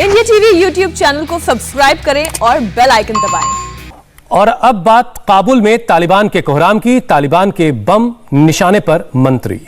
India TV YouTube channel को subscribe करें और बेल आइकन दबाएं। और अब बात काबुल में तालिबान के कोहराम की। तालिबान के बम निशाने पर मंत्री।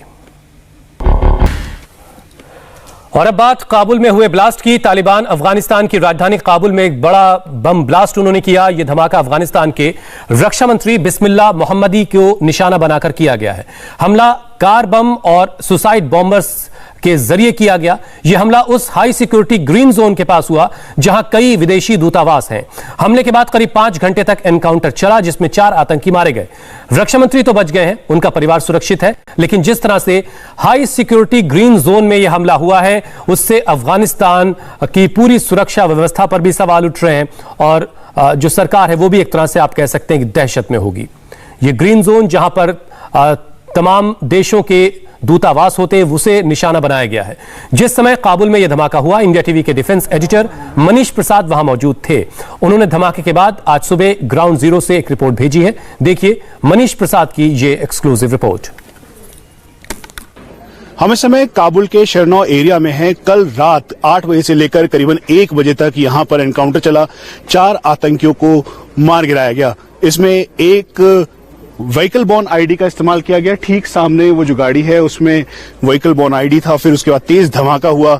और अब बात काबुल में हुए ब्लास्ट की। तालिबान अफगानिस्तान की राजधानी काबुल में एक बड़ा बम ब्लास्ट उन्होंने किया। यह धमाका अफगानिस्तान के रक्षा मंत्री बिस्मिल्लाह मोहम्मदी को निशाना बनाकर किया गया है। हमला कार बम और सुसाइड बॉम्बर्स के जरिए किया गया। यह हमला उस हाई सिक्योरिटी ग्रीन जोन के पास हुआ जहां कई विदेशी दूतावास हैं। हमले के बाद करीब 5 घंटे तक एनकाउंटर चला जिसमें 4 आतंकी मारे गए। रक्षा मंत्री तो बच गए हैं, उनका परिवार सुरक्षित है, लेकिन जिस तरह से हाई सिक्योरिटी ग्रीन जोन में यह हमला हुआ है उससे अफगानिस्तान की पूरी सुरक्षा व्यवस्था पर भी सवाल उठ रहे हैं और जो सरकार है वो भी एक तरह से आप कह सकते हैं कि दहशत में होगी। यह ग्रीन जोन जहां पर तमाम देशों के दूतावास होते हैं उसे निशाना बनाया गया है। जिस समय काबुल में यह धमाका हुआ, इंडिया टीवी के डिफेंस एडिटर मनीष प्रसाद वहां मौजूद थे। उन्होंने धमाके के बाद आज सुबह ग्राउंड जीरो से एक रिपोर्ट भेजी है। देखिए मनीष प्रसाद की यह एक्सक्लूसिव रिपोर्ट। हम इस समय काबुल के शरनौ एरिया में हैं। कल रात 8 बजे से लेकर करीबन 1 बजे तक यहां पर एनकाउंटर चला। 4 आतंकियों को मार गिराया गया। इसमें एक व्हीकल बॉर्न आईडी का इस्तेमाल किया गया। ठीक सामने वो जो गाड़ी है उसमें व्हीकल बॉर्न आईडी था। फिर उसके बाद तेज धमाका हुआ।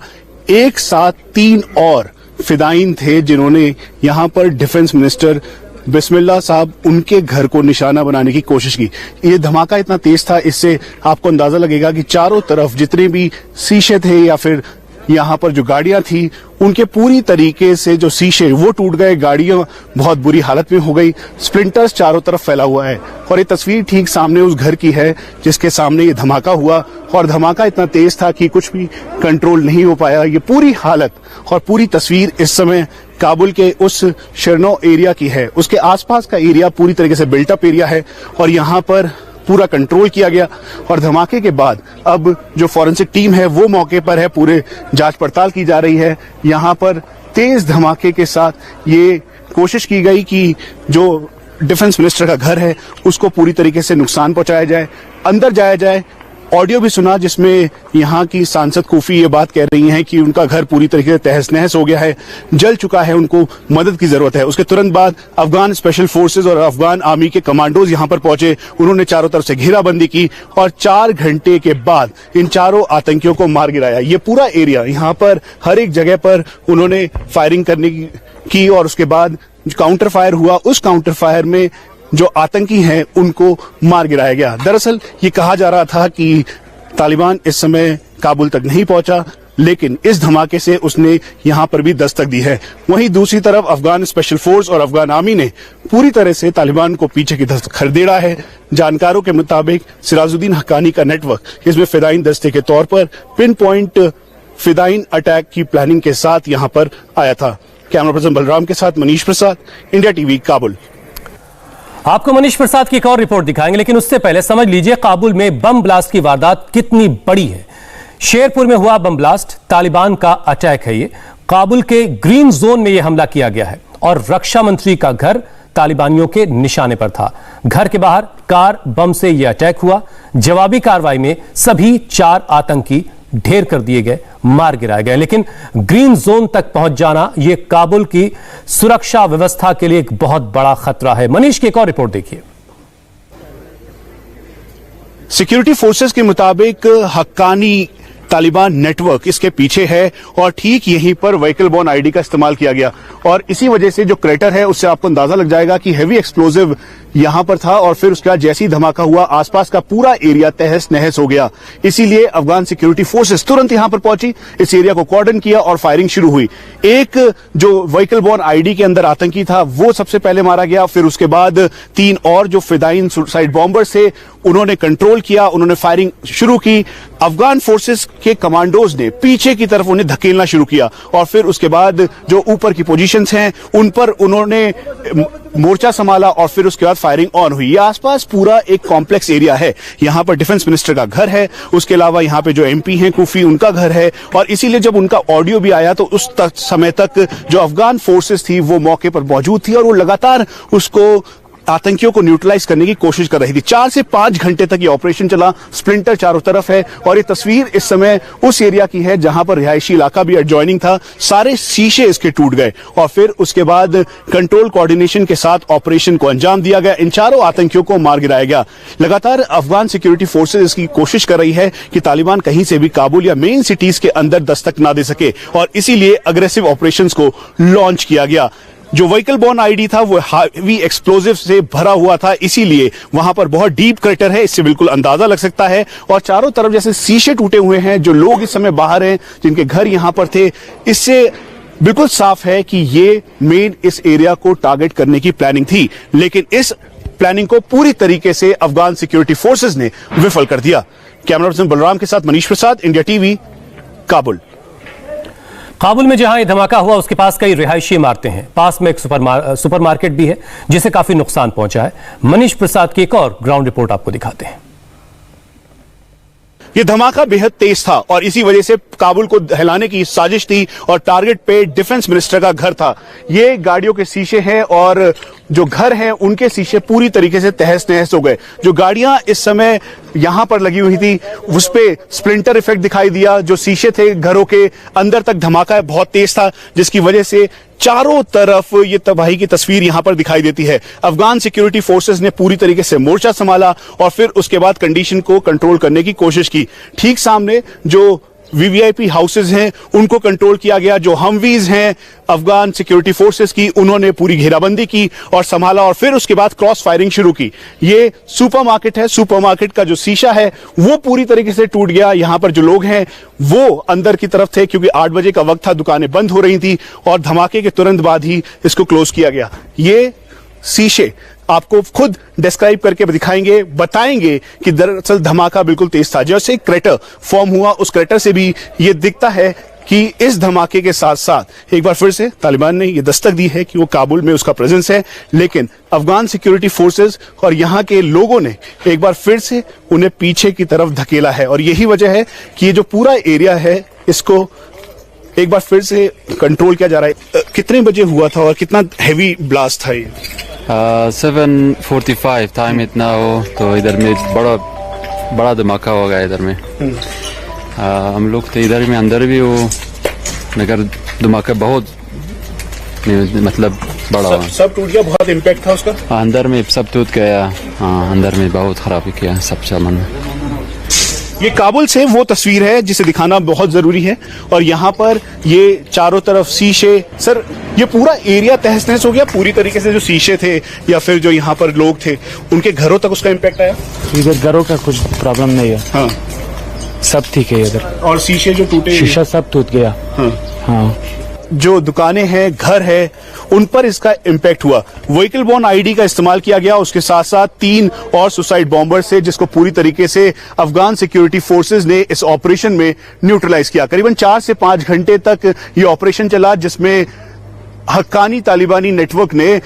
एक साथ 3 और फिदाइन थे जिन्होंने यहां पर डिफेंस मिनिस्टर बिस्मिल्लाह साहब उनके घर को निशाना बनाने की कोशिश की। ये धमाका इतना तेज था, इससे आपको अंदाजा लगेगा कि चारों तरफ जितने भी शीशे थे या फिर यहाँ पर जो गाड़ियां थी उनके पूरी तरीके से जो शीशे वो टूट गए। गाड़ियां बहुत बुरी हालत में हो गई। स्प्लिंटर्स चारों तरफ फैला हुआ है और ये तस्वीर ठीक सामने उस घर की है जिसके सामने ये धमाका हुआ। और धमाका इतना तेज था कि कुछ भी कंट्रोल नहीं हो पाया। ये पूरी हालत और पूरी तस्वीर इस समय काबुल के उस शरनौ एरिया की है। उसके आसपास का एरिया पूरी तरीके से बिल्टअप एरिया है और यहाँ पर पूरा कंट्रोल किया गया। और धमाके के बाद अब जो फॉरेंसिक टीम है वो मौके पर है, पूरे जांच पड़ताल की जा रही है। यहाँ पर तेज धमाके के साथ ये कोशिश की गई कि जो डिफेंस मिनिस्टर का घर है उसको पूरी तरीके से नुकसान पहुंचाया जाए, अंदर जाया जाए। ऑडियो भी सुना जिसमें यहाँ की सांसद कूफी ये बात कह रही हैं कि उनका घर पूरी तरीके से तहस नहस हो गया है, जल चुका है, उनको मदद की जरूरत है। उसके तुरंत बाद अफगान स्पेशल फोर्सेज और अफगान आर्मी के कमांडोज यहाँ पर पहुंचे। उन्होंने चारों तरफ से घेराबंदी की और 4 घंटे के बाद इन चारों आतंकियों को मार गिराया। ये पूरा एरिया यहाँ पर हर एक जगह पर उन्होंने फायरिंग करने की और उसके बाद काउंटर फायर हुआ। उस काउंटर फायर में जो आतंकी हैं उनको मार गिराया गया। दरअसल ये कहा जा रहा था कि तालिबान इस समय काबुल तक नहीं पहुंचा, लेकिन इस धमाके से उसने यहां पर भी दस्तक दी है। वहीं दूसरी तरफ अफगान स्पेशल फोर्स और अफगान आर्मी ने पूरी तरह से तालिबान को पीछे की तरफ खदेड़ा है। जानकारों के मुताबिक सिराजुद्दीन हक्कानी का नेटवर्क इसमें फिदाइन दस्ते के तौर पर पिन पॉइंट फिदाइन अटैक की प्लानिंग के साथ यहां पर आया था। कैमरा पर्सन बलराम के साथ मनीष प्रसाद, इंडिया टीवी, काबुल। आपको मनीष प्रसाद की एक और रिपोर्ट दिखाएंगे, लेकिन उससे पहले समझ लीजिए काबुल में बम ब्लास्ट की वारदात कितनी बड़ी है। शेरपुर में हुआ बम ब्लास्ट तालिबान का अटैक है। ये काबुल के ग्रीन जोन में यह हमला किया गया है और रक्षा मंत्री का घर तालिबानियों के निशाने पर था। घर के बाहर कार बम से यह अटैक हुआ। जवाबी कार्रवाई में सभी 4 आतंकी ढेर कर दिए गए, मार गिराए गए। लेकिन ग्रीन जोन तक पहुंच जाना यह काबुल की सुरक्षा व्यवस्था के लिए एक बहुत बड़ा खतरा है। मनीष की एक और रिपोर्ट देखिए। सिक्योरिटी फोर्सेस के मुताबिक हक्कानी तालिबान नेटवर्क इसके पीछे है और ठीक यहीं पर व्हीकल बॉर्न आईडी का इस्तेमाल किया गया और इसी वजह से जो क्रेटर है उससे आपको अंदाजा लग जाएगा कि हैवी एक्सप्लोजिव यहां पर था और फिर उसके बाद जैसे ही धमाका हुआ आसपास का पूरा एरिया तहस नहस हो गया। इसीलिए अफगान सिक्योरिटी फोर्सेस तुरंत यहां पर पहुंची, इस एरिया को कॉर्डन किया और फायरिंग शुरू हुई। एक जो व्हीकल बॉर्न आईडी के अंदर आतंकी था वो सबसे पहले मारा गया। फिर उसके बाद 3 और जो फिदाइन सुसाइड बॉम्बर्स थे उन्होंने कंट्रोल किया, उन्होंने फायरिंग शुरू की। अफगान फोर्सेस के कमांडोज ने पीछे की तरफ उन्हें धकेलना शुरू किया और फिर उसके बाद जो ऊपर की पोजीशंस हैं उन पर उन्होंने मोर्चा संभाला और फिर उसके बाद फायरिंग ऑन हुई। ये आसपास पूरा एक कॉम्प्लेक्स एरिया है। यहाँ पर डिफेंस मिनिस्टर का घर है, उसके अलावा यहाँ पे जो एमपी हैं कूफी उनका घर है और इसीलिए जब उनका ऑडियो भी आया तो उस समय तक जो अफगान फोर्सेस थी वो मौके पर मौजूद थी और वो लगातार उसको आतंकियों को न्यूट्रलाइज करने की कोशिश कर रही थी। 4 से 5 घंटे तक ये ऑपरेशन चला। स्प्लिंटर चारों तरफ है और ये तस्वीर इस समय उस एरिया की है जहां पर रिहायशी इलाका भी एडजॉइनिंग था। सारे शीशे इसके टूट गए और फिर उसके बाद कंट्रोल कोऑर्डिनेशन के साथ ऑपरेशन को अंजाम दिया गया। इन चारों आतंकियों को मार गिराया गया। लगातार अफगान सिक्योरिटी फोर्सेज इसकी कोशिश कर रही है कि तालिबान कहीं से भी काबुल या मेन सिटीज के अंदर दस्तक ना दे सके और इसीलिए अग्रेसिव ऑपरेशंस को लॉन्च किया गया। जो व्हीकल बोर्न आईडी था वो हैवी एक्सप्लोजिव से भरा हुआ था, इसीलिए वहां पर बहुत डीप क्रेटर है, इससे बिल्कुल अंदाजा लग सकता है। और चारों तरफ जैसे शीशे टूटे हुए हैं, जो लोग इस समय बाहर हैं, जिनके घर यहां पर थे, इससे बिल्कुल साफ है कि ये मेन इस एरिया को टारगेट करने की प्लानिंग थी। लेकिन इस प्लानिंग को पूरी तरीके से अफगान सिक्योरिटी फोर्सेज ने विफल कर दिया। कैमरा पर्सन बलराम के साथ मनीष प्रसाद, इंडिया टीवी, काबुल। काबुल में जहां ये धमाका हुआ उसके पास कई रिहायशी इमारतें हैं। पास में एक सुपरमार्केट भी है जिसे काफी नुकसान पहुंचा है। मनीष प्रसाद की एक और ग्राउंड रिपोर्ट आपको दिखाते हैं। ये धमाका बेहद तेज था और इसी वजह से काबुल को हिलाने की साजिश थी और टारगेट पे डिफेंस मिनिस्टर का घर था। ये गाड़ियों के शीशे हैं और जो घर हैं उनके शीशे पूरी तरीके से तहस नहस हो गए। जो गाड़ियां इस समय यहां पर लगी हुई थी उस पे स्प्लिंटर इफेक्ट दिखाई दिया। जो शीशे थे घरों के अंदर तक धमाका बहुत तेज था, जिसकी वजह से चारों तरफ ये तबाही की तस्वीर यहां पर दिखाई देती है। अफगान सिक्योरिटी फोर्सेस ने पूरी तरीके से मोर्चा संभाला और फिर उसके बाद कंडीशन को कंट्रोल करने की कोशिश की। ठीक सामने जो वीवीआईपी हाउसेज हैं उनको कंट्रोल किया गया। जो हमवीज हैं अफगान सिक्योरिटी फोर्सेस की, उन्होंने पूरी घेराबंदी की और संभाला और फिर उसके बाद क्रॉस फायरिंग शुरू की। ये सुपरमार्केट है, सुपरमार्केट का जो शीशा है वो पूरी तरीके से टूट गया। यहां पर जो लोग हैं वो अंदर की तरफ थे क्योंकि 8 बजे का वक्त था, दुकानें बंद हो रही थी और धमाके के तुरंत बाद ही इसको क्लोज किया गया। ये शीशे आपको खुद डिस्क्राइब करके दिखाएंगे, बताएंगे कि दरअसल धमाका बिल्कुल तेज था। जैसे क्रेटर फॉर्म हुआ उस क्रेटर से भी ये दिखता है कि इस धमाके के साथ साथ एक बार फिर से तालिबान ने ये दस्तक दी है कि वो काबुल में उसका प्रेजेंस है। लेकिन अफगान सिक्योरिटी फोर्सेस और यहाँ के लोगों ने एक बार फिर से उन्हें पीछे की तरफ धकेला है और यही वजह है कि ये जो पूरा एरिया है इसको एक बार फिर से कंट्रोल किया जा रहा है। कितने बजे हुआ था और कितना हैवी ब्लास्ट था ये? 7:45 टाइम इतना हो तो इधर में बड़ा धमाका हो गया इधर में। हम लोग तो इधर में अंदर भी हो मगर धमाका बहुत मतलब बड़ा हुआ। सब टूट गया, बहुत इम्पैक्ट था उसका। अंदर में सब टूट गया। हाँ, अंदर में बहुत खराबी किया सब सामान। ये काबुल से वो तस्वीर है जिसे दिखाना बहुत जरूरी है और यहाँ पर ये चारों तरफ शीशे। सर, ये पूरा एरिया तहस नहस हो गया पूरी तरीके से। जो शीशे थे या फिर जो यहाँ पर लोग थे उनके घरों तक उसका इम्पैक्ट आया? इधर घरों का कुछ प्रॉब्लम नहीं है। हाँ, सब ठीक है इधर। और शीशे जो टूटे, शीशा सब टूट गया। हाँ, हाँ। जो दुकानें हैं, घर है, उन पर इसका इम्पैक्ट हुआ। व्हीकल बोर्न आईडी का इस्तेमाल किया गया, उसके साथ साथ 3 और सुसाइड बॉम्बर से, जिसको पूरी तरीके से अफगान सिक्योरिटी फोर्सेज ने इस ऑपरेशन में न्यूट्रलाइज किया। करीबन 4 से 5 घंटे तक ये ऑपरेशन चला, जिसमें हक्कानी तालिबानी नेटवर्क ने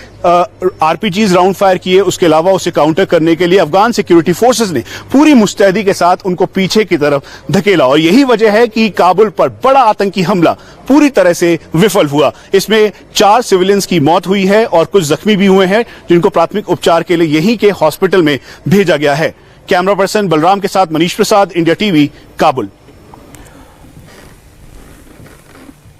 आरपीजीज राउंड फायर किए। उसके अलावा उसे काउंटर करने के लिए अफगान सिक्योरिटी फोर्सेज ने पूरी मुस्तैदी के साथ उनको पीछे की तरफ धकेला और यही वजह है कि काबुल पर बड़ा आतंकी हमला पूरी तरह से विफल हुआ। इसमें 4 सिविलियंस की मौत हुई है और कुछ जख्मी भी हुए हैं, जिनको प्राथमिक उपचार के लिए यहीं के हॉस्पिटल में भेजा गया है। कैमरा पर्सन बलराम के साथ मनीष प्रसाद, इंडिया टीवी, काबुल।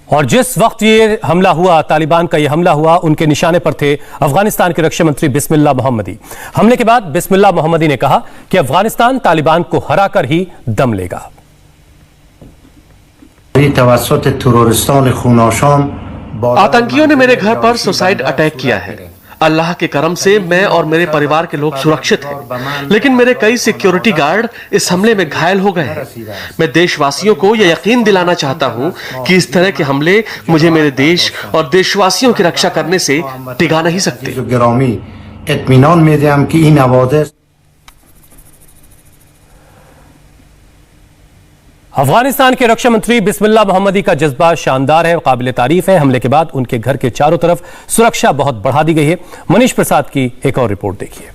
और जिस वक्त ये हमला हुआ, तालिबान का ये हमला हुआ, उनके निशाने पर थे अफगानिस्तान के रक्षा मंत्री बिस्मिल्लाह मोहम्मदी। हमले के बाद बिस्मिल्लाह मोहम्मदी ने कहा कि अफगानिस्तान तालिबान को हराकर ही दम लेगा। आतंकियों ने मेरे घर पर सुसाइड अटैक किया है। अल्लाह के करम से मैं और मेरे परिवार के लोग सुरक्षित हैं, लेकिन मेरे कई सिक्योरिटी गार्ड इस हमले में घायल हो गए हैं। मैं देशवासियों को यह यकीन दिलाना चाहता हूं कि इस तरह के हमले मुझे मेरे देश और देशवासियों की रक्षा करने से टिका नहीं सकते। अफगानिस्तान के रक्षा मंत्री बिस्मिल्लाह मोहम्मदी का जज्बा शानदार है, काबिल तारीफ है। हमले के बाद उनके घर के चारों तरफ सुरक्षा बहुत बढ़ा दी गई है। मनीष प्रसाद की एक और रिपोर्ट देखिए।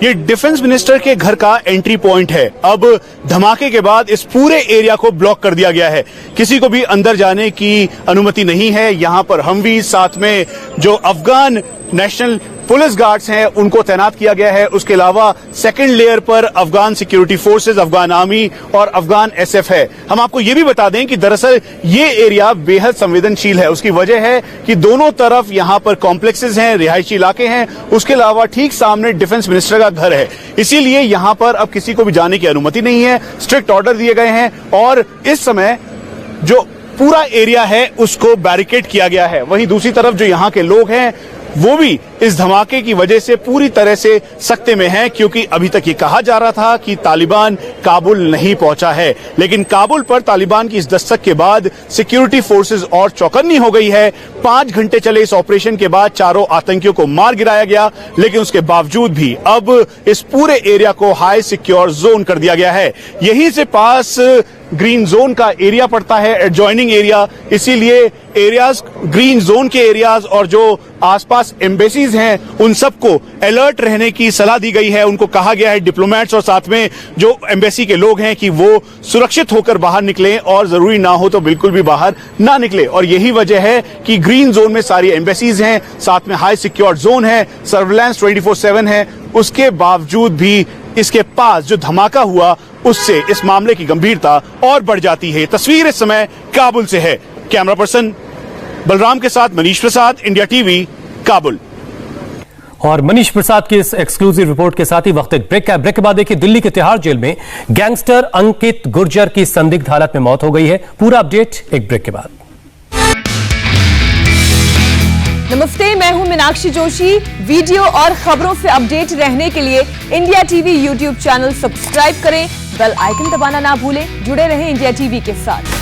ये डिफेंस मिनिस्टर के घर का एंट्री पॉइंट है। अब धमाके के बाद इस पूरे एरिया को ब्लॉक कर दिया गया है, किसी को भी अंदर जाने की अनुमति नहीं है। यहां पर हमवी, साथ में जो अफगान नेशनल पुलिस गार्ड्स हैं उनको तैनात किया गया है। उसके अलावा सेकंड लेयर पर Afghan security forces, Afghan army और अफगान एसएफ है। हम आपको यह भी बता दें कि दरअसल ये एरिया बेहद संवेदनशील है। उसकी वजह है कि दोनों तरफ यहां पर कॉम्प्लेक्सेस हैं, रिहायशी इलाके हैं। उसके अलावा ठीक सामने डिफेंस मिनिस्टर का घर है, इसीलिए यहां पर अब किसी को भी जाने की अनुमति नहीं है। स्ट्रिक्ट ऑर्डर दिए गए हैं और इस समय जो पूरा एरिया है उसको बैरिकेड किया गया है। वहीं दूसरी तरफ जो यहां के लोग हैं वो भी इस धमाके की वजह से पूरी तरह से सकते में हैं, क्योंकि अभी तक ये कहा जा रहा था कि तालिबान काबुल नहीं पहुंचा है, लेकिन काबुल पर तालिबान की इस दस्तक के बाद सिक्योरिटी फोर्सेस और चौकन्नी हो गई है। 5 घंटे चले इस ऑपरेशन के बाद चारों आतंकियों को मार गिराया गया, लेकिन उसके बावजूद भी अब इस पूरे एरिया को हाई सिक्योर जोन कर दिया गया है। यहीं से पास ग्रीन जोन का एरिया पड़ता है, एडजॉइनिंग एरिया, इसीलिए एरियाज, ग्रीन जोन के एरियाज और जो आसपास एम्बेसीज हैं उन सबको अलर्ट रहने की सलाह दी गई है। उनको कहा गया है, डिप्लोमेट्स और साथ में जो एम्बेसी के लोग हैं, कि वो सुरक्षित होकर बाहर निकलें और जरूरी ना हो तो बिल्कुल भी बाहर ना निकले। और यही वजह है कि ग्रीन जोन में सारी एम्बेसीज हैं, साथ में हाई सिक्योर जोन है, सर्विलांस 24/7 है। उसके बावजूद भी इसके पास जो धमाका हुआ उससे इस मामले की गंभीरता और बढ़ जाती है। तस्वीर इस समय काबुल से है। कैमरा पर्सन बलराम के साथ मनीष प्रसाद, इंडिया टीवी, काबुल। और मनीष प्रसाद की इस एक्सक्लूसिव रिपोर्ट के साथ ही वक्त एक ब्रेक है। ब्रेक के बाद देखिए, दिल्ली के तिहाड़ जेल में गैंगस्टर अंकित गुर्जर की संदिग्ध हालत में मौत हो गई है। पूरा अपडेट एक ब्रेक के बाद। नमस्ते, मैं हूं मीनाक्षी जोशी। वीडियो और खबरों से अपडेट रहने के लिए India TV YouTube channel subscribe करें, बेल आइकन दबाना ना भूलें। जुड़े रहें इंडिया टीवी के साथ।